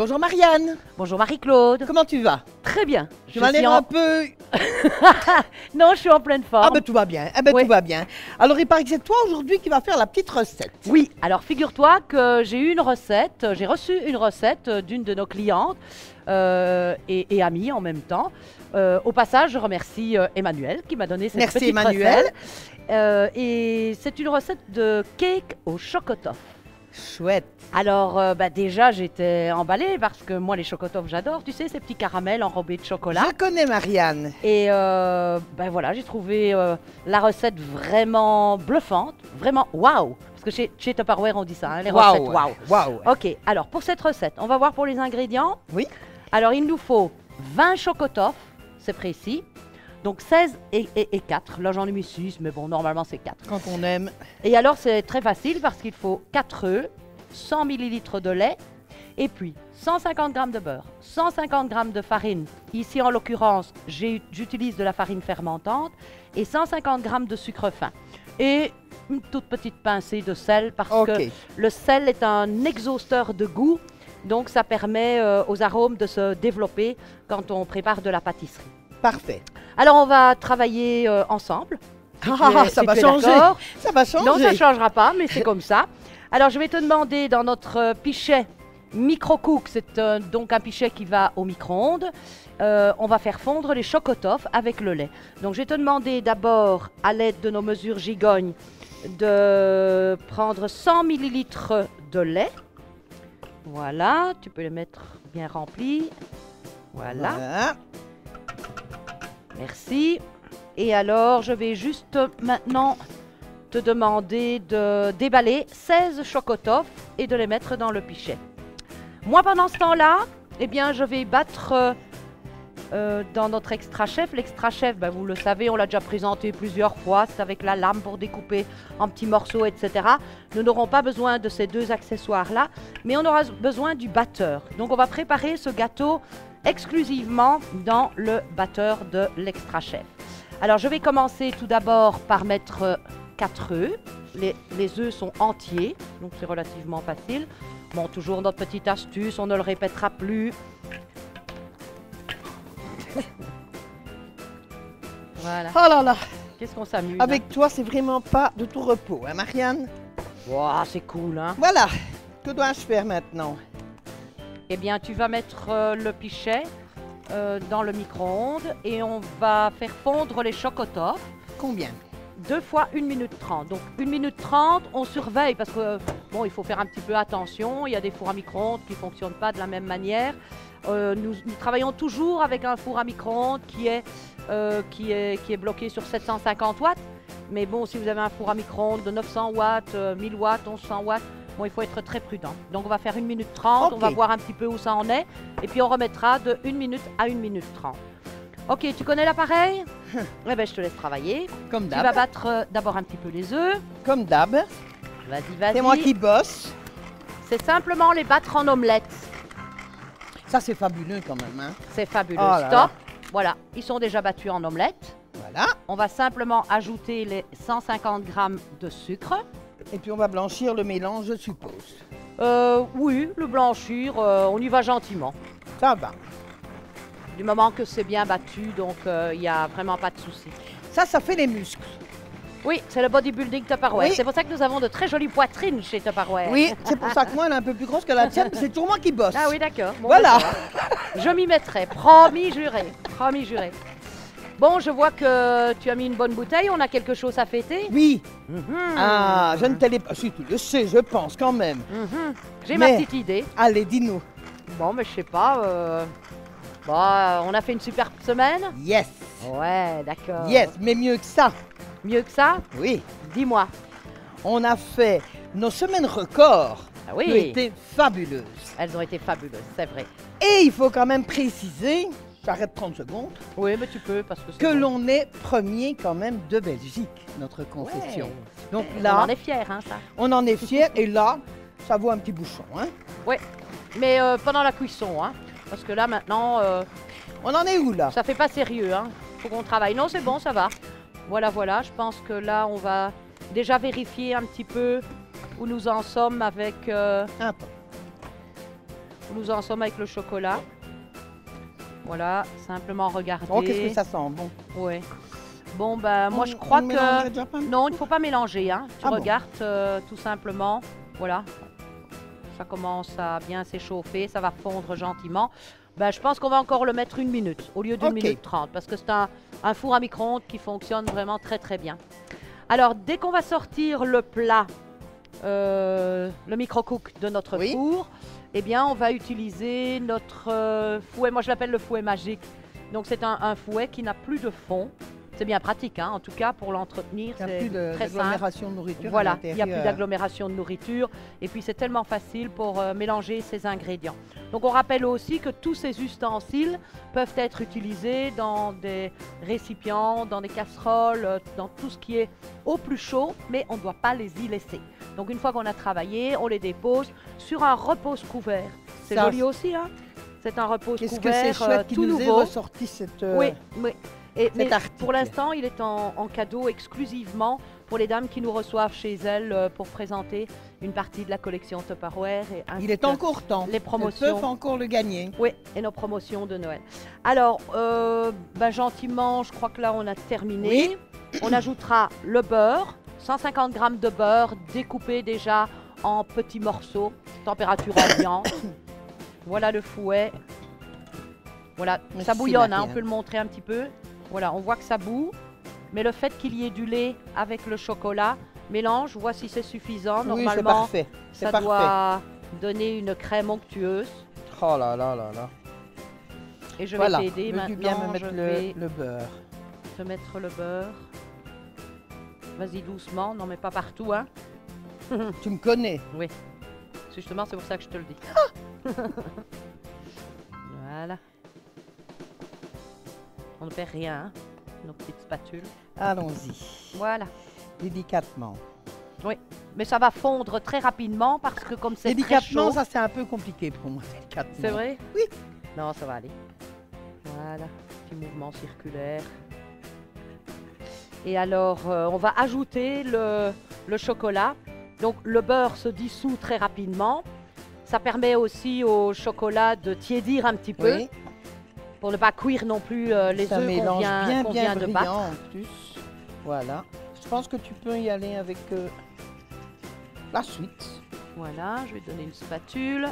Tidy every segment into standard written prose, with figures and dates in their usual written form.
Bonjour Marianne. Bonjour Marie-Claude. Comment tu vas? Très bien. Tu m'as l'air un peu... Non, je suis en pleine forme. Ah ben tout va bien, Oui. tout va bien. Alors il paraît que c'est toi aujourd'hui qui va faire la petite recette. Oui, alors figure-toi que j'ai eu une recette, j'ai reçu une recette d'une de nos clientes et amies en même temps. Au passage, je remercie Emmanuel qui m'a donné cette Merci, petite Emmanuel. recette. Et c'est une recette de cake au chocotoff. Chouette. Alors déjà j'étais emballée parce que moi les chocotoffs j'adore, tu sais ces petits caramels enrobés de chocolat. Je connais Marianne. Et voilà, j'ai trouvé la recette vraiment bluffante, vraiment waouh. Parce que chez Tupperware on dit ça, hein, les recettes waouh. Waouh. Ok, alors pour cette recette, on va voir pour les ingrédients. Oui. Alors il nous faut 20 chocotoffs, c'est précis. Donc 16 et 4. Là j'en ai mis 6, mais bon normalement c'est 4. Quand on aime. Et alors c'est très facile parce qu'il faut 4 œufs, 100 ml de lait et puis 150 g de beurre, 150 g de farine. Ici en l'occurrence j'utilise de la farine fermentante et 150 g de sucre fin. Et une toute petite pincée de sel parce que le sel est un exhausteur de goût. Donc ça permet aux arômes de se développer quand on prépare de la pâtisserie. Parfait. Alors on va travailler ensemble. Ça va changer. Ça va changer. Non, ça ne changera pas, mais c'est comme ça. Alors je vais te demander dans notre pichet micro-cook, c'est donc un pichet qui va au micro-ondes. On va faire fondre les chocotoffs avec le lait. Donc je vais te demander d'abord, à l'aide de nos mesures gigognes, de prendre 100 ml de lait. Voilà, tu peux les mettre bien remplis. Voilà. Merci. Et alors, je vais juste maintenant te demander de déballer 16 chocotoffs et de les mettre dans le pichet. Moi, pendant ce temps-là, eh bien, je vais battre dans notre extra chef. L'extra chef, ben, vous le savez, on l'a déjà présenté plusieurs fois. C'est avec la lame pour découper en petits morceaux, etc. Nous n'aurons pas besoin de ces deux accessoires-là, mais on aura besoin du batteur. Donc, on va préparer ce gâteau exclusivement dans le batteur de l'extra chef. Alors, je vais commencer tout d'abord par mettre 4 œufs. Les œufs sont entiers, donc c'est relativement facile. Bon, toujours notre petite astuce, on ne le répétera plus. Voilà. Oh là là. Qu'est-ce qu'on s'amuse. Avec toi, c'est vraiment pas de tout repos, hein, Marianne? Wow, c'est cool, hein? Voilà. Que dois-je faire maintenant? Eh bien, tu vas mettre le pichet dans le micro-ondes et on va faire fondre les chocotoffs. Combien? 2 fois 1 minute 30. Donc 1 minute 30, on surveille parce que bon, il faut faire un petit peu attention. Il y a des fours à micro-ondes qui ne fonctionnent pas de la même manière. Nous travaillons toujours avec un four à micro-ondes qui est bloqué sur 750 watts. Mais bon, si vous avez un four à micro-ondes de 900 watts, 1000 watts, 1100 watts, bon, il faut être très prudent. Donc on va faire 1 minute 30, on va voir un petit peu où ça en est. Et puis on remettra de 1 minute à 1 minute 30. Ok, tu connais l'appareil? Eh bien, je te laisse travailler. Comme d'hab. Tu vas battre d'abord un petit peu les œufs. Comme d'hab. Vas-y, vas-y. C'est moi qui bosse. C'est simplement les battre en omelette. Ça, c'est fabuleux quand même, hein? C'est fabuleux. Oh là Stop. là. Voilà, ils sont déjà battus en omelette. Voilà. On va simplement ajouter les 150 g de sucre. Et puis on va blanchir le mélange, je suppose. Oui, le blanchir, on y va gentiment. Ça va. Du moment que c'est bien battu, donc il n'y a vraiment pas de souci. Ça fait les muscles. Oui, c'est le bodybuilding Tupperware. Oui. C'est pour ça que nous avons de très jolies poitrines chez Tupperware. Oui, c'est pour ça que moi, elle est un peu plus grosse que la tienne. C'est toujours moi qui bosse. Ah oui, d'accord. Bon, Voilà. ben, ça va. Je m'y mettrai, promis juré. Promis juré. Bon, je vois que tu as mis une bonne bouteille. On a quelque chose à fêter. Oui. Mhm. Ah, je ne te l'ai pas. Si, tu le sais, je pense quand même. Mhm. J'ai Mais- ma petite idée. Allez, dis-nous. Bon, mais je sais pas. Bon, on a fait une superbe semaine. Yes. Ouais, d'accord. Yes, mais mieux que ça. Mieux que ça, Oui. dis-moi. On a fait nos semaines records. Ah oui. Qui ont été fabuleuses. Elles ont été fabuleuses, c'est vrai. Et il faut quand même préciser, j'arrête 30 secondes, Oui, mais tu peux parce que c'est que bon. l'on est premier quand même de Belgique, notre concession. Ouais. Donc On là, en est fiers, hein, ça. on en est fiers et là, ça vaut un petit bouchon. Hein. Oui, mais pendant la cuisson, hein. Parce que là, maintenant, On en est où là? ça fait pas sérieux, hein. Faut qu'on travaille. Non, c'est bon, ça va. Voilà, voilà. Je pense que là, on va déjà vérifier un petit peu où nous en sommes avec... Un peu. nous en sommes avec le chocolat. Voilà, simplement regarder. Oh, qu'est-ce que ça sent bon. Oui. Bon, ben, moi, je crois que... Non, il ne faut pas mélanger, hein. Tu regardes tout simplement. Voilà. Ça commence à bien s'échauffer, ça va fondre gentiment. Ben, je pense qu'on va encore le mettre 1 minute au lieu d'1 minute 30 parce que c'est un four à micro-ondes qui fonctionne vraiment très très bien. Alors, dès qu'on va sortir le plat, le micro-cook de notre four, eh bien, on va utiliser notre fouet. Moi, je l'appelle le fouet magique. Donc, c'est un fouet qui n'a plus de fond. C'est bien pratique, hein, en tout cas, pour l'entretenir. Il n'y a plus d'agglomération de nourriture. Voilà, il n'y a plus d'agglomération de nourriture. Et puis, c'est tellement facile pour mélanger ces ingrédients. Donc, on rappelle aussi que tous ces ustensiles peuvent être utilisés dans des récipients, dans des casseroles, dans tout ce qui est au plus chaud, mais on ne doit pas les y laisser. Donc, une fois qu'on a travaillé, on les dépose sur un repose-couvert. C'est joli aussi, hein? C'est un repose-couvert tout nouveau. Qu'est-ce que c'est chouette qu'il nous ait ressorti cette... Oui, oui. Mais pour l'instant, il est en cadeau exclusivement pour les dames qui nous reçoivent chez elles pour présenter une partie de la collection Tupperware. Il est encore temps. Les promotions. Elles peuvent encore le gagner. Oui, et nos promotions de Noël. Alors, ben, gentiment, je crois que là, on a terminé. Oui. On ajoutera le beurre, 150 g de beurre découpé déjà en petits morceaux, température ambiante. Voilà le fouet. Voilà, ça bouillonne, hein, on peut le montrer un petit peu. Voilà, on voit que ça bout, mais le fait qu'il y ait du lait avec le chocolat, mélange, vois si c'est suffisant. Normalement, ça doit donner une crème onctueuse. Oh là là là là. Et je vais t'aider maintenant. Bien me mettre le beurre. Te mettre le beurre. Vas-y doucement, non mais pas partout, hein. Tu me connais. Oui, justement c'est pour ça que je te le dis. Voilà. On ne perd rien, hein, nos petites spatules. Allons-y. Voilà. Délicatement. Oui, mais ça va fondre très rapidement parce que comme c'est très chaud... Délicatement, ça c'est un peu compliqué pour moi. C'est vrai? Oui. Non, ça va aller. Voilà, petit mouvement circulaire. Et alors, on va ajouter le chocolat. Donc, le beurre se dissout très rapidement. Ça permet aussi au chocolat de tiédir un petit peu. Oui. Pour ne pas cuire non plus les œufs qu'on vient de battre. En plus. Voilà. Je pense que tu peux y aller avec la suite. Voilà, je vais donner une spatule.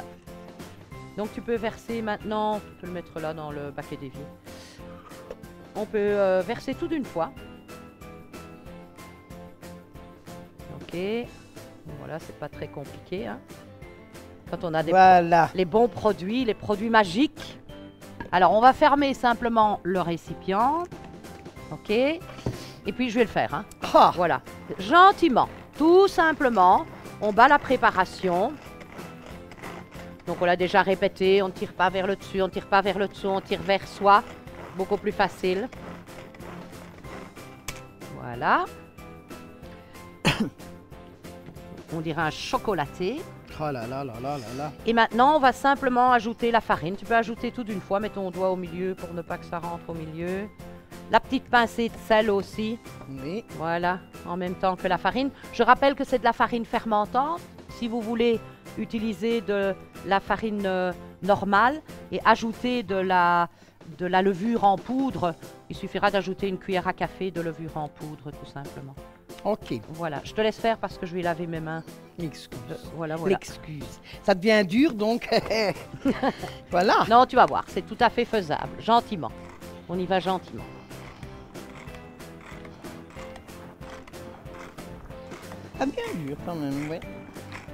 Donc tu peux verser maintenant, tu peux le mettre là dans le baquet d'évier. On peut verser tout d'une fois. Ok. Voilà, c'est pas très compliqué, hein. Quand on a les bons produits, les produits magiques. Alors, on va fermer simplement le récipient. OK. Et puis, je vais le faire. Hein. Ah. Voilà. Gentiment. Tout simplement, on bat la préparation. Donc, on l'a déjà répété. On ne tire pas vers le dessus, on ne tire pas vers le dessous, on tire vers soi. Beaucoup plus facile. Voilà. On dirait un chocolaté. Oh là là là là là là. Et maintenant, on va simplement ajouter la farine. Tu peux ajouter tout d'une fois, mets ton doigt au milieu pour ne pas que ça rentre au milieu. La petite pincée de sel aussi. Oui. Voilà, en même temps que la farine. Je rappelle que c'est de la farine fermentante. Si vous voulez utiliser de la farine normale et ajouter de la levure en poudre, il suffira d'ajouter une cuillère à café de levure en poudre, tout simplement. Ok. Voilà, je te laisse faire parce que je vais laver mes mains. Excuse. Voilà. L'excuse. Ça devient dur, donc voilà. Non, tu vas voir, c'est tout à fait faisable, gentiment. On y va gentiment. Ça devient dur quand même, oui.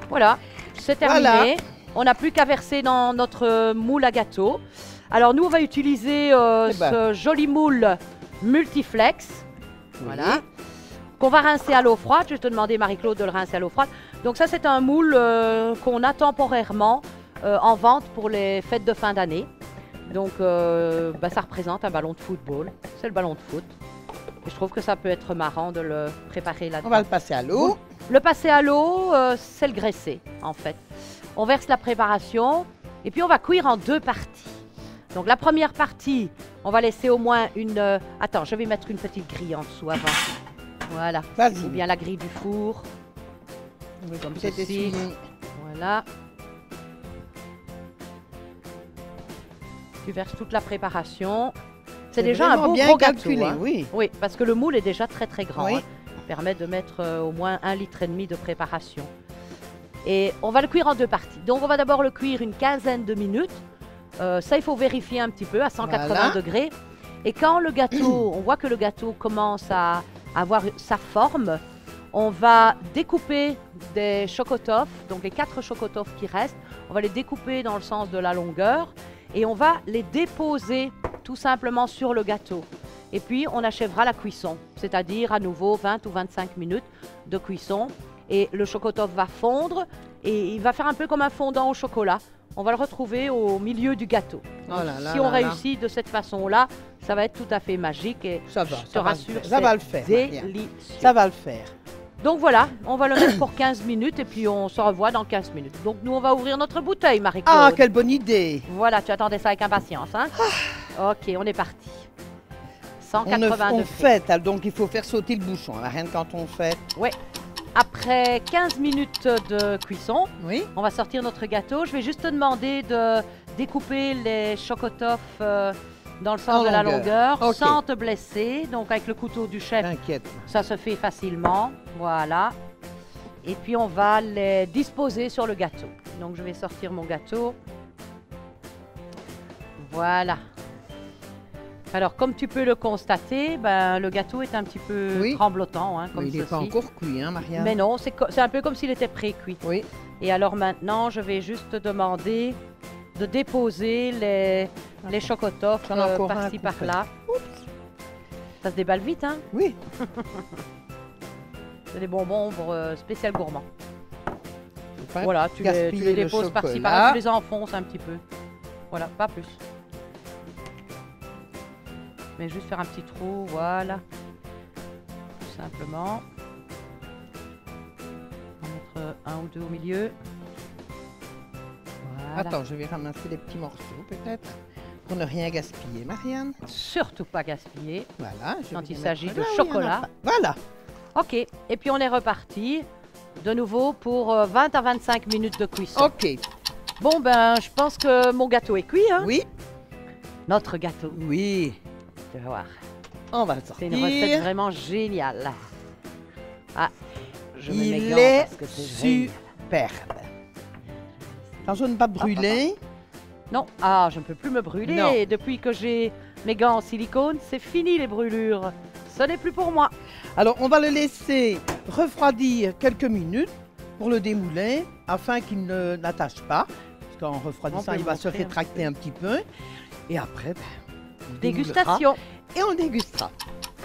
Voilà, c'est terminé. Voilà. On n'a plus qu'à verser dans notre moule à gâteau. Alors nous, on va utiliser ce joli moule multiflex. Oui. Voilà. Qu'on va rincer à l'eau froide. Je vais te demander, Marie-Claude, de le rincer à l'eau froide. Donc ça, c'est un moule qu'on a temporairement en vente pour les fêtes de fin d'année. Donc ça représente un ballon de football. C'est le ballon de foot. Et je trouve que ça peut être marrant de le préparer là-dedans. On va le passer à l'eau. Le passer à l'eau, c'est le graisser, en fait. On verse la préparation et puis on va cuire en 2 parties. Donc la première partie, on va laisser au moins une... Attends, je vais mettre une petite grille en dessous avant. Voilà. Ou bien la grille du four. Comme ceci. Voilà. Tu verses toute la préparation. C'est C'est déjà un vraiment beau bien gros calculé, gâteau. Hein. oui. Oui, parce que le moule est déjà très très grand. Oui. Hein. Il permet de mettre au moins 1,5 litre de préparation. Et on va le cuire en 2 parties. Donc on va d'abord le cuire une quinzaine de minutes. Ça, il faut vérifier un petit peu à 180 Voilà. degrés. Et quand le gâteau, on voit que le gâteau commence à avoir sa forme, on va découper des chocotoffes, donc les 4 chocotoffes qui restent, on va les découper dans le sens de la longueur et on va les déposer tout simplement sur le gâteau. Et puis on achèvera la cuisson, c'est-à-dire à nouveau 20 ou 25 minutes de cuisson. Et le chocotoff va fondre et il va faire un peu comme un fondant au chocolat. On va le retrouver au milieu du gâteau. Oh là là Si on là là. réussit de cette façon-là, ça va être tout à fait magique et Ça va, je te ça va le rassure, faire. Ça va le faire, c'est Marianne. délicieux. Ça va le faire. Donc voilà, on va le mettre pour 15 minutes et puis on se revoit dans 15 minutes. Donc nous, on va ouvrir notre bouteille, Marie-Claude. Ah, quelle bonne idée. Voilà, tu attendais ça avec impatience, hein? Ok, on est parti. 180 On degrés. fête, donc il faut faire sauter le bouchon. Rien quand on fête. Ouais. Après 15 minutes de cuisson, Oui. on va sortir notre gâteau. Je vais juste te demander de découper les chocotoffes dans le sens En de la longueur. longueur, Ok. sans te blesser. Donc avec le couteau du chef, T'inquiète. ça se fait facilement. Voilà. Et puis on va les disposer sur le gâteau. Donc je vais sortir mon gâteau. Voilà. Alors comme tu peux le constater, ben, le gâteau est un petit peu Oui. tremblotant, hein, comme Mais il n'est pas ceci. encore cuit, hein, Marianne. Mais non, c'est un peu comme s'il était pré-cuit. Oui. Et alors maintenant, je vais juste te demander de déposer les chocotoffes J'en ai encore un par-ci, coup par-là. Ça se déballe vite, hein? Oui. C'est des bonbons pour spécial gourmand. Faut pas Voilà, tu les gaspiller le déposes par-ci, chocolat. par-là, tu les enfonces un petit peu. Voilà, pas plus. Mais juste faire un petit trou, voilà. Tout simplement. On va mettre un ou deux au milieu. Voilà. Attends, je vais ramasser les petits morceaux, peut-être, pour ne rien gaspiller, Marianne. Surtout pas gaspiller. Voilà. je Quand vais il les s'agit mettre de là où il y en a chocolat. pas. Voilà. Ok, et puis on est reparti de nouveau pour 20 à 25 minutes de cuisson. Ok. Bon ben, je pense que mon gâteau est cuit, hein? Oui. Notre gâteau, Oui. tu vas voir. On va le C'est sortir. une recette vraiment géniale. Ah, je mets mes Il gants est parce que c'est génial. superbe. Attention de ne pas brûler. Non, ah, je ne peux plus me brûler. Non. Depuis que j'ai mes gants en silicone, c'est fini les brûlures. Ce n'est plus pour moi. Alors, on va le laisser refroidir quelques minutes pour le démouler afin qu'il ne n'attache pas. Parce qu'en On refroidissant, peut il va se montrer un rétracter un petit peu. Et après, ben, on Dégustation. démoulera et on dégustera.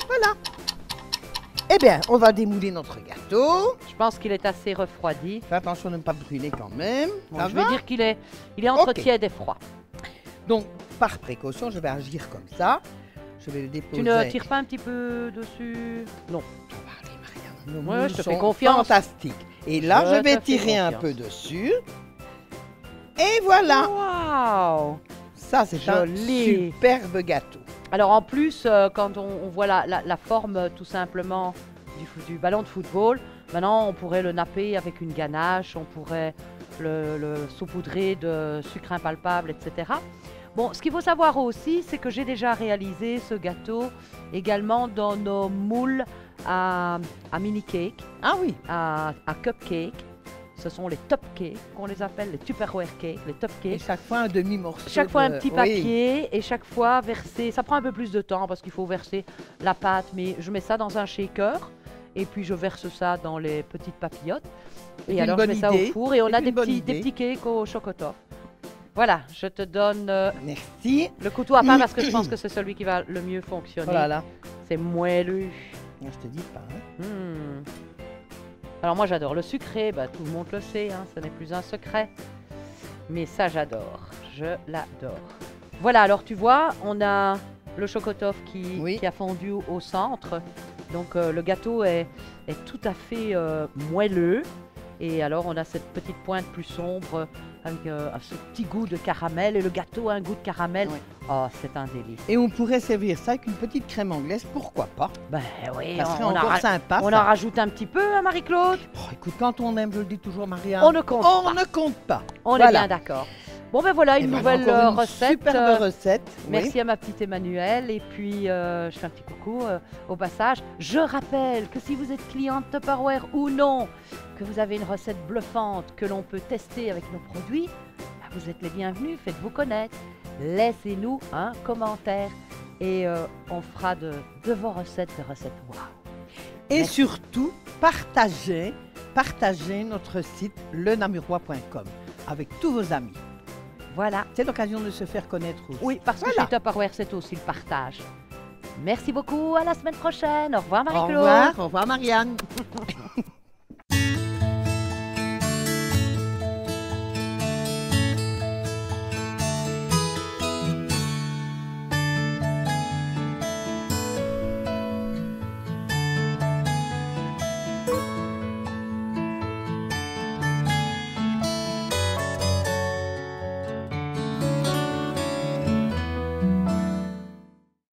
Voilà. Eh bien, on va démouler notre gâteau. Je pense qu'il est assez refroidi. Fais attention de ne pas brûler quand même. Bon, Ça je va? vais dire qu'il est entre Ok. tiède et froid. Donc, par précaution, je vais agir comme ça. Je vais le Tu déposer. ne tires pas un petit peu dessus? Non. Ça va aller, Marianne. Nos Ouais, moules je te fais sont confiance. fantastiques. Et là, Je je vais te fais tirer un confiance. peu dessus. Et voilà. Waouh! Ça, c'est un Joli. superbe gâteau. Alors en plus, quand on voit la forme tout simplement du ballon de football, maintenant on pourrait le napper avec une ganache, on pourrait le saupoudrer de sucre impalpable, etc. Bon, ce qu'il faut savoir aussi, c'est que j'ai déjà réalisé ce gâteau également dans nos moules à mini cake, Ah oui. à cupcake. Ce sont les top cakes qu'on les appelle, les Tupperware cakes, les top Et cakes. chaque fois un demi-morceau. Chaque fois un de- petit oui. papier et chaque fois verser. Ça prend un peu plus de temps parce qu'il faut verser la pâte, mais je mets ça dans un shaker et puis je verse ça dans les petites papillotes. C'est Et une alors je bonne mets ça idée. au four et on C'est a une des bonne petits, idée. des petits cakes au chocolat. Voilà, je te donne Merci. le couteau à pain parce que je pense que c'est celui qui va le mieux fonctionner. Oh là là. C'est moelleux. Je te dis pas. Hein. Hmm. Alors moi j'adore le sucré, bah, tout le monde le sait, hein, ce n'est plus un secret. Mais ça j'adore, je l'adore. Voilà, alors tu vois, on a le chocotoff Oui. qui a fondu au centre. Donc le gâteau est tout à fait moelleux. Et alors on a cette petite pointe plus sombre avec ce petit goût de caramel. Et le gâteau a un goût de caramel. Oui. Oh, c'est un délice. Et on pourrait servir ça avec une petite crème anglaise, pourquoi pas? Ben oui, Ça serait on encore sympa. on ça. en rajoute un petit peu, hein, Marie-Claude. Oh, écoute, quand on aime, je le dis toujours, Marianne, On ne compte on pas. ne compte pas. On est Voilà. bien d'accord. Bon, ben voilà, Et une voilà, nouvelle encore une recette. Superbe recette. Merci Oui. à ma petite Emmanuelle. Et puis, je fais un petit coucou au passage. Je rappelle que si vous êtes cliente Tupperware ou non, que vous avez une recette bluffante que l'on peut tester avec nos produits, bah, vous êtes les bienvenus. Faites-vous connaître. Laissez-nous un commentaire. Et on fera de vos recettes des recettes wow. Et Merci. surtout, partagez notre site lenamurois.com avec tous vos amis. Voilà. C'est l'occasion de se faire connaître aussi. Oui, parce que Voilà. chez Tupperware, c'est aussi le partage. Merci beaucoup. À la semaine prochaine. Au revoir, Au Marie-Claude. revoir Marianne.